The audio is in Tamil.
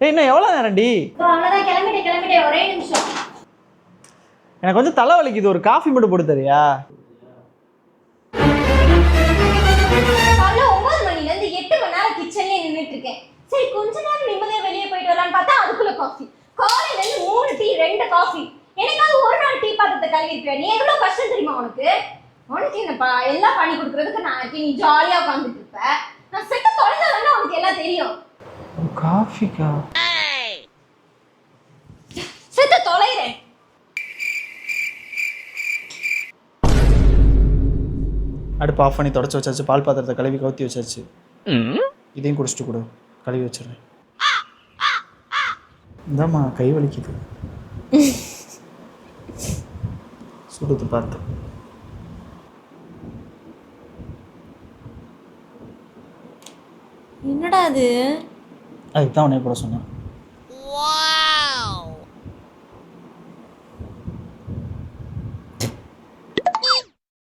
இன்னும் எவ்வளோ நேரம்டி? அவ்வளோதான், கிளம்பிட்டேன், ஒரே நிமிஷம். எனக்கு வந்து தலை வலிக்குது, ஒரு காஃபி மட்டும் போட்டு தரியா? காலைல 9 மணிலேருந்து 8 மணி நேரம் கிச்சன்லேயே நின்றுட்டு இருக்கேன். சரி கொஞ்ச நேரம் நிம்மதியாக வெளியே போயிட்டு வரலான்னு பார்த்தா அதுக்குள்ள காஃபி. காலையிலேருந்து 3 டீ 2 காஃபி. எனக்காவது ஒரு நாள் டீ பாத்திரத்தை கழுவி இருப்பியா? நீ எவ்வளோ கஷ்டம் தெரியுமா உனக்கு? உனக்கு என்னப்பா எல்லாம் பண்ணி கொடுக்குறதுக்கு நான் இருக்கேன், நீ ஜாலியாக உட்காந்துட்டு இருப்ப. நான் செட்ட தொலைஞ்சாதான் உனக்கு எல்லாம் தெரியும். காஃபிக்கா? செத்த தொலைகிறேன். அடுப்பு ஆஃப் பண்ணி தொடச்சி வச்சாச்சு, பால் பாத்திரத்தை கழுவி கவுத்தி வச்சாச்சு. இதையும் குடிச்சிட்டு கொடு, கழுவி வச்சிடுறேன். இந்தாம்மா கை வலிக்குது. சுடுத்து பார்த்து. என்னடா அது? அதுக்கு தான் உன்னை போட சொன்னேன்.